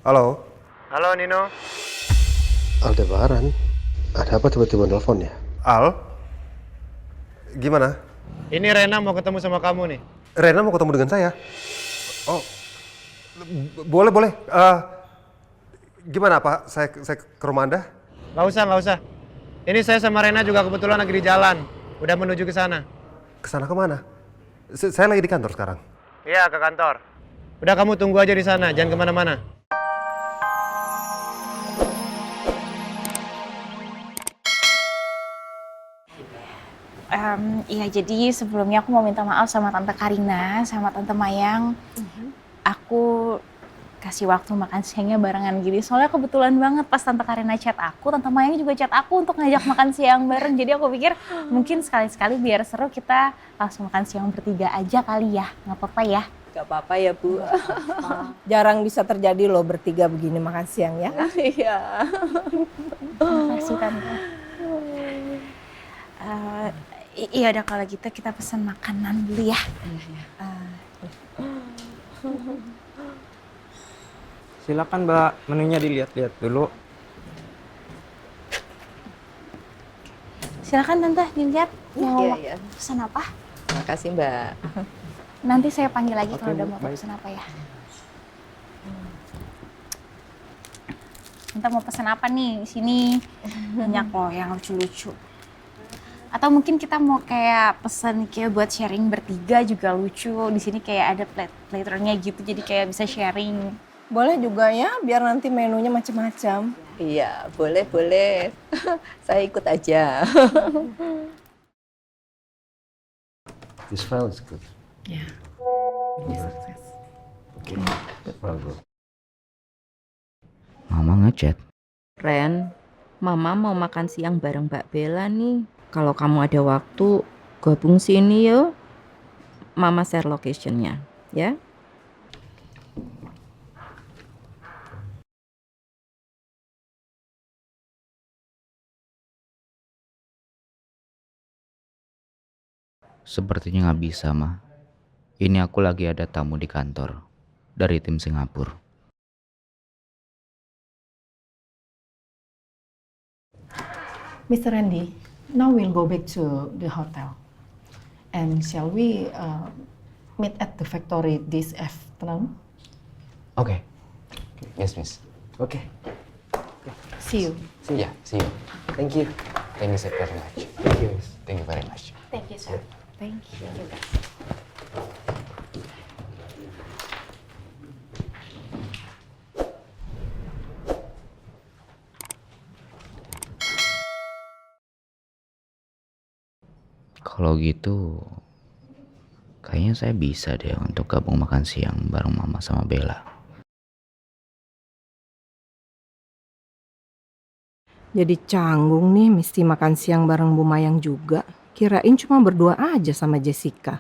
Halo, Halo Nino. Aldebaran, ada apa tiba-tiba nelfon ya? Al? Gimana? Ini Rena mau ketemu sama kamu nih. Rena mau ketemu dengan saya? Oh, boleh, boleh. Gimana Pak? Saya ke rumah Anda? Nggak usah, nggak usah. Ini saya sama Rena juga kebetulan lagi di jalan. Udah menuju ke sana. Ke sana kemana? Saya lagi di kantor sekarang. Iya, ke kantor. Udah kamu tunggu aja di sana, jangan kemana-mana. Iya, jadi sebelumnya aku mau minta maaf sama Tante Karina, sama Tante Mayang. Aku kasih waktu makan siangnya barengan gini. Soalnya kebetulan banget pas Tante Karina chat aku, Tante Mayang juga chat aku untuk ngajak makan siang bareng. Jadi aku pikir mungkin sekali-sekali biar seru kita langsung makan siang bertiga aja kali ya. Nggak apa-apa ya? Gak apa-apa ya Bu. Jarang bisa terjadi loh bertiga begini makan siang ya. Iya. Terima kasih Tante. Iya udah kalau gitu kita pesan makanan dulu ya. Silakan Mbak, menunya dilihat-lihat dulu. Silakan Tante dilihat mau Iya. pesan apa. Makasih Mbak. Nanti saya panggil lagi Oke, kalau udah Bu, mau baik. pesan apa ya. Tante mau pesan apa nih? Di sini banyak loh yang lucu-lucu. Atau mungkin kita mau kayak pesan kayak buat sharing bertiga juga lucu. Di sini kayak ada platernya gitu, jadi kayak bisa sharing. Boleh juga ya, biar nanti menunya macam-macam. Iya, boleh. Saya ikut aja. This file is good. Ya. Okay, no problem. Mama ngechat. Ren, Mama mau makan siang bareng Mbak Bella nih. Kalau kamu ada waktu, gabung sini yuk. Mama share location-nya, ya. Sepertinya nggak bisa, Ma. Ini aku lagi ada tamu di kantor dari tim Singapura. Mr. Randy, now we'll go back to the hotel. And shall we meet at the factory this afternoon? Okay. Yes, miss. Okay. See you. Yeah, see you. Thank you. Thank you very much. Thank you, miss. Thank you very much. Thank you, sir. Thank you. Kalau gitu, kayaknya saya bisa deh untuk gabung makan siang bareng Mama sama Bella. Jadi canggung nih mesti makan siang bareng Bu Mayang juga. Kirain cuma berdua aja sama Jessica.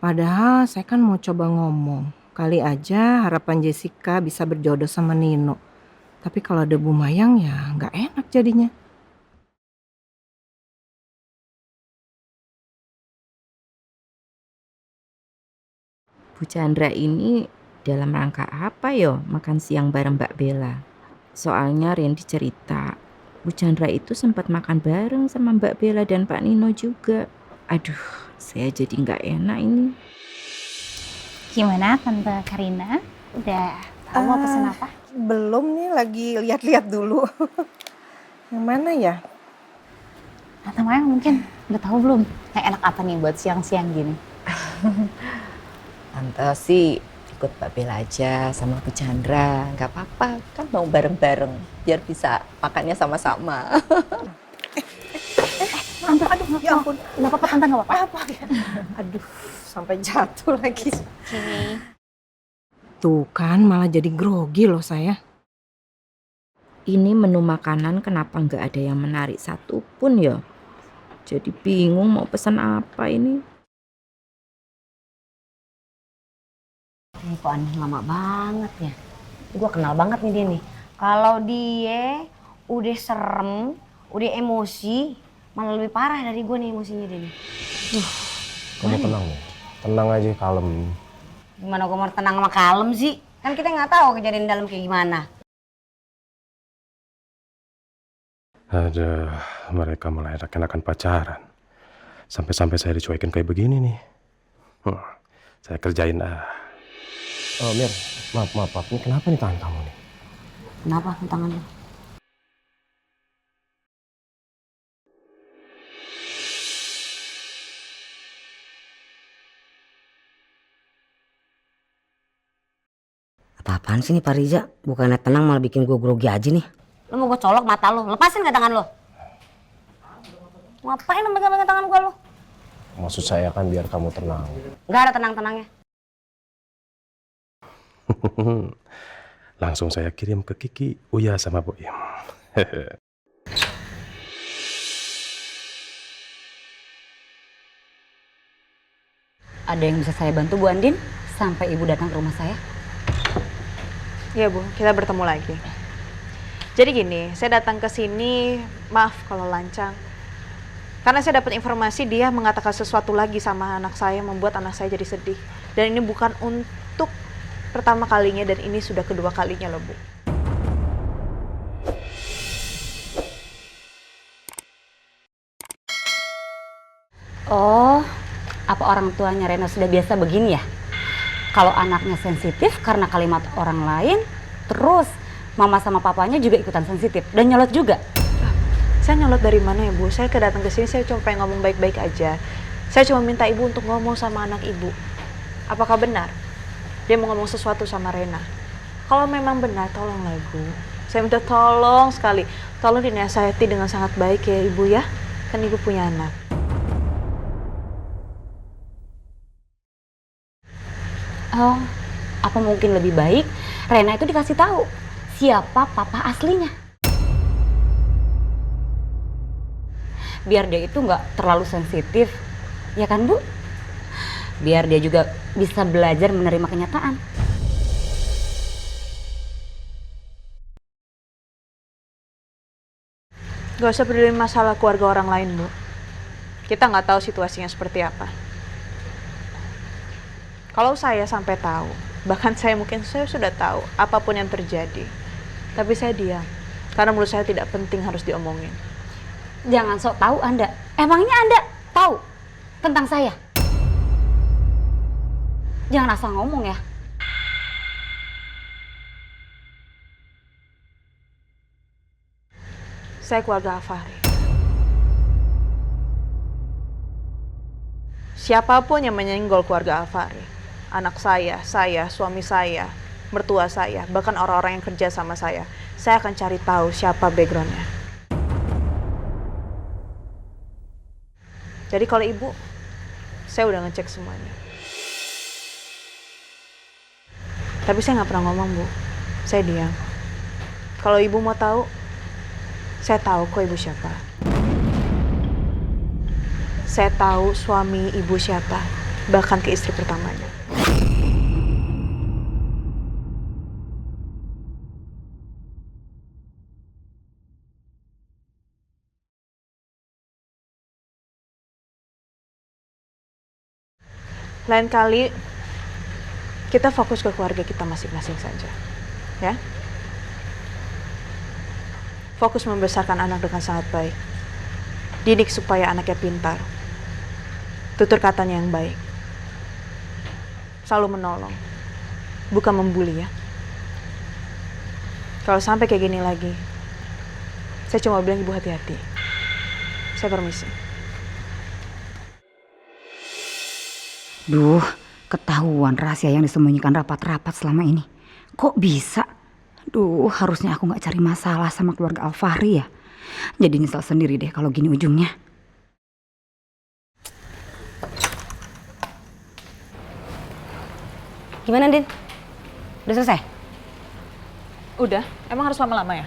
Padahal saya kan mau coba ngomong. Kali aja harapan Jessica bisa berjodoh sama Nino. Tapi kalau ada Bu Mayang ya nggak enak jadinya. Bu Chandra ini dalam rangka apa yo makan siang bareng Mbak Bella? Soalnya Randy cerita, Bu Chandra itu sempat makan bareng sama Mbak Bella dan Pak Nino juga. Aduh, saya jadi nggak enak ini. Gimana Tante Karina? Udah tahu mau pesan apa? Belum nih, lagi lihat-lihat dulu. Yang mana ya? Tante Mayang mungkin udah tahu belum? Yang enak apa nih buat siang-siang gini? Tante sih ikut Mbak Bella aja sama Bu Chandra. Nggak apa-apa, kan mau bareng-bareng. Biar bisa makannya sama-sama. Tante, aduh, Ya ampun. nggak apa-apa, Tante, nggak apa-apa. Aduh, sampai jatuh lagi. Oke. Tuh kan malah jadi grogi loh saya. Ini menu makanan kenapa nggak ada yang menarik satupun ya? Jadi bingung mau pesan apa ini. Ini kok aneh lama banget ya. Gue kenal banget nih dia nih. Kalau dia udah serem, udah emosi, malah lebih parah dari gue nih emosinya dia nih. Kamu tenang ya. Tenang aja, kalem. Gimana gue mau tenang sama kalem sih? Kan kita nggak tahu kejadian dalam kayak gimana. Aduh, mereka mulai enak-enakan pacaran. Sampai-sampai saya dicuekin kayak begini nih. Saya kerjain Oh Mir, maaf. Ini kenapa nih tangan kamu nih? Kenapa tangan lu? Apa-apaan sih nih Pak Riza? Bukannya tenang malah bikin gue grogi aja nih. Lu mau gue colok mata lu, lepasin gak tangan lu? Ngapain lu megang-megang tangan gue lu? Maksud saya kan biar kamu tenang. Gak ada tenang-tenangnya. Langsung saya kirim ke Kiki, Uya sama Boim. Ada yang bisa saya bantu Bu Andin sampai Ibu datang ke rumah saya? Iya Bu, kita bertemu lagi. Jadi gini, saya datang ke sini, maaf kalau lancang. Karena saya dapat informasi dia mengatakan sesuatu lagi sama anak saya, membuat anak saya jadi sedih. Dan ini bukan untuk pertama kalinya dan ini sudah kedua kalinya loh Bu. Oh, apa orang tuanya Rena sudah biasa begini ya? Kalau anaknya sensitif karena kalimat orang lain, terus mama sama papanya juga ikutan sensitif dan nyolot juga. Saya nyolot dari mana ya Bu? Saya datang ke sini saya cuma pengen ngomong baik-baik aja. Saya cuma minta Ibu untuk ngomong sama anak Ibu. Apakah benar dia mau ngomong sesuatu sama Rena? Kalau memang benar, tolonglah Ibu. Saya minta tolong sekali. Tolong dinasihati dengan sangat baik ya Ibu ya. Kan Ibu punya anak. Oh, apa mungkin lebih baik Rena itu dikasih tahu siapa papa aslinya? Biar dia itu nggak terlalu sensitif, ya kan Bu? Biar dia juga bisa belajar menerima kenyataan. Gak usah peduli masalah keluarga orang lain Bu. Kita nggak tahu situasinya seperti apa. Kalau saya sampai tahu, bahkan saya sudah tahu apapun yang terjadi. Tapi saya diam, karena menurut saya tidak penting harus diomongin. Jangan sok tahu Anda. Emangnya Anda tahu tentang saya? Jangan asal ngomong ya. Saya keluarga Alfahri. Siapapun yang menyenggol keluarga Alfahri, anak saya, suami saya, mertua saya, bahkan orang-orang yang kerja sama saya akan cari tahu siapa backgroundnya. Jadi kalau Ibu, saya udah ngecek semuanya. Tapi saya nggak pernah ngomong Bu, saya diam. Kalau Ibu mau tahu, saya tahu kok Ibu siapa. Saya tahu suami Ibu siapa, bahkan ke istri pertamanya. Lain kali kita fokus ke keluarga kita masing-masing saja, ya. Fokus membesarkan anak dengan sangat baik. Didik supaya anaknya pintar. Tutur katanya yang baik. Selalu menolong, bukan membuli ya. Kalau sampai kayak gini lagi, saya cuma bilang Ibu hati-hati. Saya permisi. Duh, ketahuan rahasia yang disembunyikan rapat-rapat selama ini. Kok bisa? Duh, harusnya aku gak cari masalah sama keluarga Alfahri ya. Jadi nyesel sendiri deh kalau gini ujungnya. Gimana Din? Udah selesai? Udah, emang harus lama-lama ya?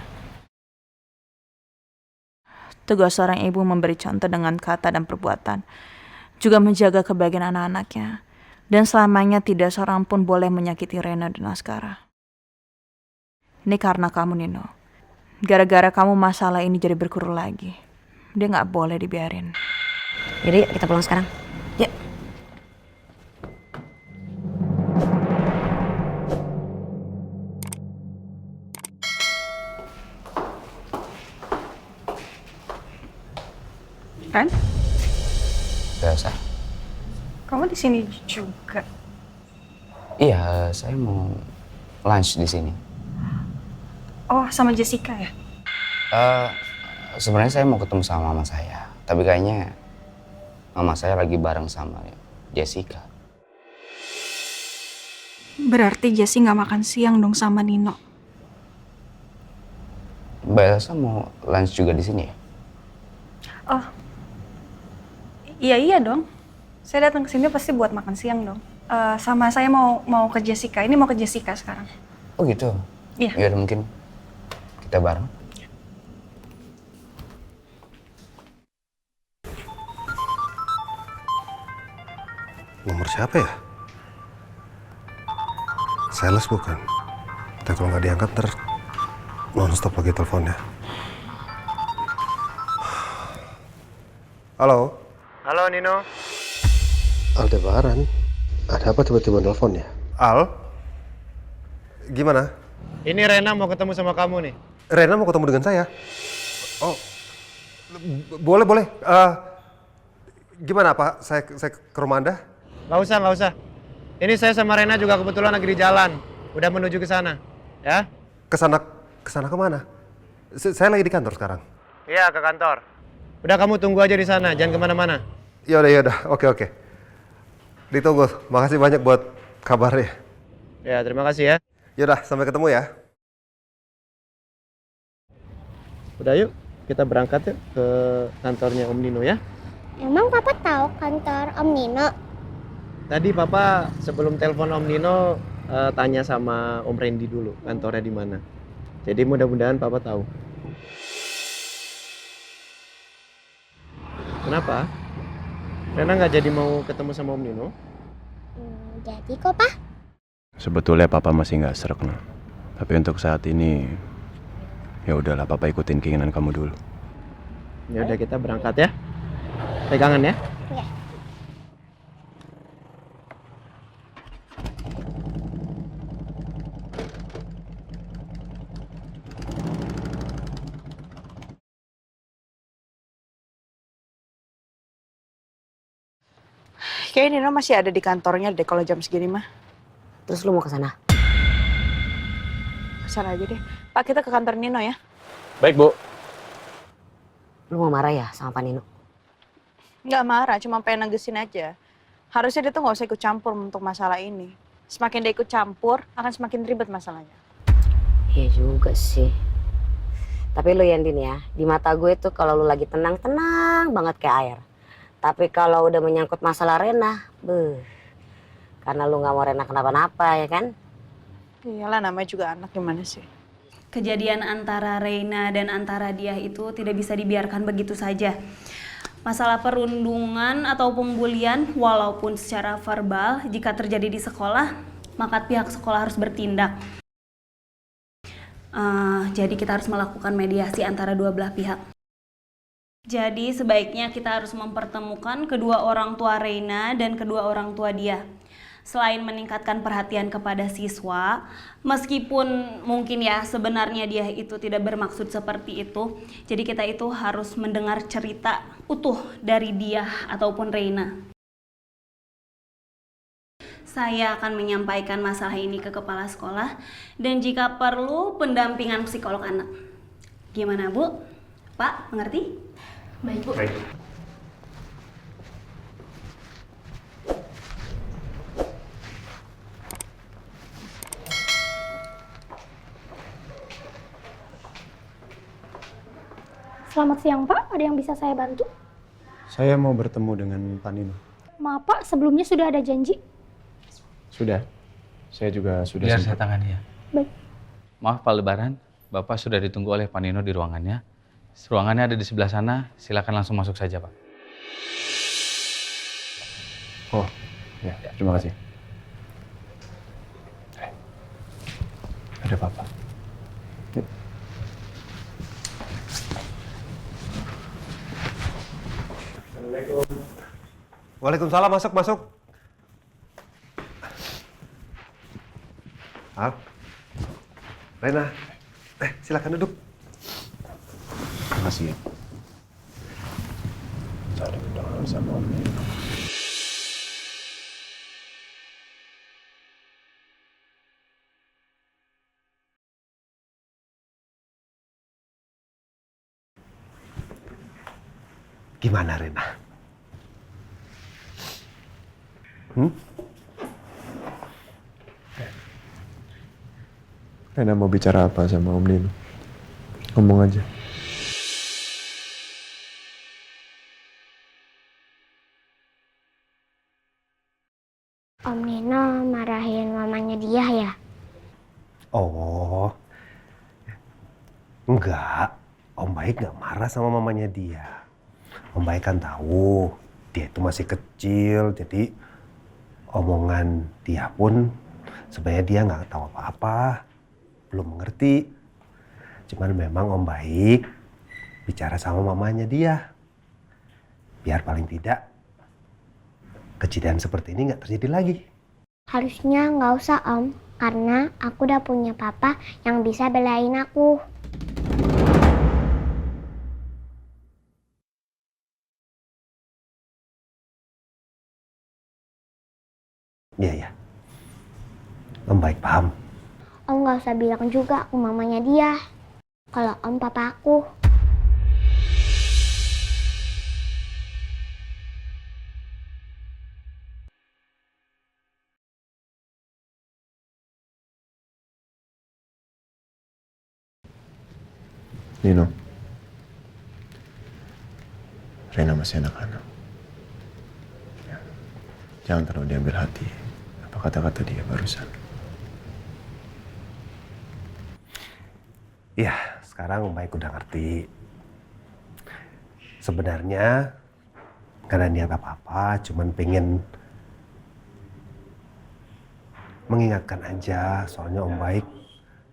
Tugas seorang ibu memberi contoh dengan kata dan perbuatan. Juga menjaga kebahagiaan anak-anaknya. Dan selamanya tidak seorang pun boleh menyakiti Rena dan Askara. Ini karena kamu Nino. Gara-gara kamu masalah ini jadi berkurang lagi. Dia gak boleh dibiarin. Jadi kita pulang sekarang. Yuk. Ren, Elsa? kamu di sini juga? Iya, saya mau lunch di sini. Oh, sama Jessica ya? Sebenarnya saya mau ketemu sama mama saya, tapi kayaknya mama saya lagi bareng sama Jessica. Berarti Jessie nggak makan siang dong sama Nino. Mbak Elsa mau lunch juga di sini ya? Oh, iya dong. Saya datang ke sini pasti buat makan siang dong. Sama saya mau ke Jessica. Ini mau ke Jessica sekarang. Oh gitu? Iya. Ya udah mungkin kita bareng. Nomor siapa ya? Sales bukan? Tapi kalau nggak diangkat ntar non-stop lagi teleponnya. Halo? Halo Nino. Aldebaran? Ada apa tiba-tiba nelfon ya? Al? Gimana? Ini Rena mau ketemu sama kamu nih. Rena mau ketemu dengan saya? Oh, boleh. Gimana Pak? Saya ke rumah Anda? Nggak usah. Ini saya sama Rena juga kebetulan lagi di jalan. Udah menuju ke sana, ya? Ke sana kemana? Saya lagi di kantor sekarang. Iya, ke kantor. Udah kamu tunggu aja di sana, jangan kemana-mana. Ya udah. Oke. Ditunggu. Makasih banyak buat kabarnya. Ya, terima kasih ya. Yaudah, sampai ketemu ya. Udah yuk, kita berangkat yuk ke kantornya Om Nino ya. Emang Papa tahu kantor Om Nino? Tadi Papa sebelum telepon Om Nino tanya sama Om Randy dulu kantornya di mana. Jadi mudah-mudahan Papa tahu. Kenapa? Rena nggak jadi mau ketemu sama Om Nino? Jadi kok, Pak. Sebetulnya Papa masih nggak srek, nah. Tapi untuk saat ini, ya udahlah, Papa ikutin keinginan kamu dulu. Ya udah kita berangkat ya. Pegangan ya. Iya. Kayaknya Nino masih ada di kantornya deh kalau jam segini mah. Terus lu mau ke sana? Kesana aja deh. Pak, kita ke kantor Nino ya. Baik, Bu. Lu mau marah ya sama Pak Nino? Nggak marah, cuma pengen negesin aja. Harusnya dia tuh nggak usah ikut campur untuk masalah ini. Semakin dia ikut campur, akan semakin ribet masalahnya. Iya juga sih. Tapi lu Yandin ya, di mata gue tuh kalau lu lagi tenang banget kayak air. Tapi kalau udah menyangkut masalah Rena, karena lu nggak mau Rena kenapa-napa ya kan? Iyalah, namanya juga anak, gimana sih? Kejadian antara Reina dan antara dia itu tidak bisa dibiarkan begitu saja. Masalah perundungan atau pembulian walaupun secara verbal jika terjadi di sekolah, maka pihak sekolah harus bertindak. Jadi kita harus melakukan mediasi antara dua belah pihak. Jadi sebaiknya kita harus mempertemukan kedua orang tua Reina dan kedua orang tua dia. Selain meningkatkan perhatian kepada siswa, meskipun mungkin ya sebenarnya dia itu tidak bermaksud seperti itu, jadi kita itu harus mendengar cerita utuh dari dia ataupun Reina. Saya akan menyampaikan masalah ini ke kepala sekolah dan jika perlu pendampingan psikolog anak. Gimana Bu? Pak, mengerti? Baik Bu. Baik. Selamat siang, Pak. Ada yang bisa saya bantu? Saya mau bertemu dengan Pak Nino. Maaf, Pak. Sebelumnya sudah ada janji. Sudah. Saya juga sudah Biar sempat. saya tangani ya. Baik. Maaf Pak Lebaran, Bapak sudah ditunggu oleh Pak Nino di ruangannya. Ruangannya ada di sebelah sana, silakan langsung masuk saja Pak. Oh, ya, terima kasih. Ada Papa. Yuk. Waalaikumsalam, masuk. Al, Rena, silakan duduk. Terima kasih ya. sama Om Nino. Gimana Rena? Rena mau bicara apa sama Om Nino? Ngomong aja. Om Nino marahin mamanya dia ya? Oh, enggak. Om Baik nggak marah sama mamanya dia. Om Baik kan tahu dia itu masih kecil, jadi omongan dia pun sebenarnya dia nggak tahu apa-apa, belum mengerti. Cuman memang Om Baik bicara sama mamanya dia, biar paling tidak kejadian seperti ini nggak terjadi lagi. Harusnya nggak usah Om, karena aku udah punya papa yang bisa belain aku. Iya ya, Om Baik paham. Om nggak usah bilang juga aku mamanya dia, kalau Om papa aku. Nino, Rena masih anak-anak. Ya, jangan terlalu diambil hati apa kata-kata dia barusan. Iya, sekarang Om Baik udah ngerti. Sebenarnya gak ada niat apa-apa, cuman pengen mengingatkan aja. Soalnya Om Baik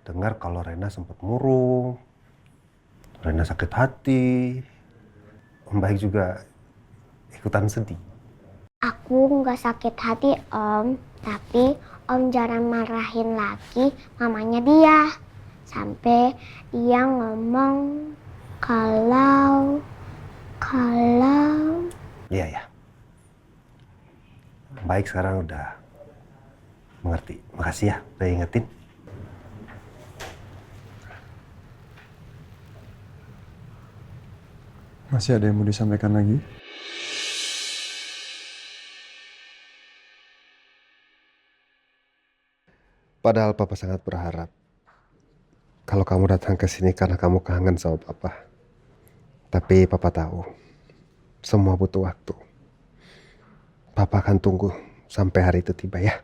dengar kalau Rena sempat murung, Rena sakit hati. Om Baik juga ikutan sedih. Aku nggak sakit hati Om, tapi Om jangan marahin lagi mamanya dia. Sampai dia ngomong kalau... Iya ya. Om Baik sekarang udah mengerti. Makasih ya udah ingetin. Masih ada yang mau disampaikan lagi? Padahal Papa sangat berharap kalau kamu datang ke sini karena kamu kangen sama Papa. Tapi Papa tahu semua butuh waktu. Papa akan tunggu sampai hari itu tiba ya.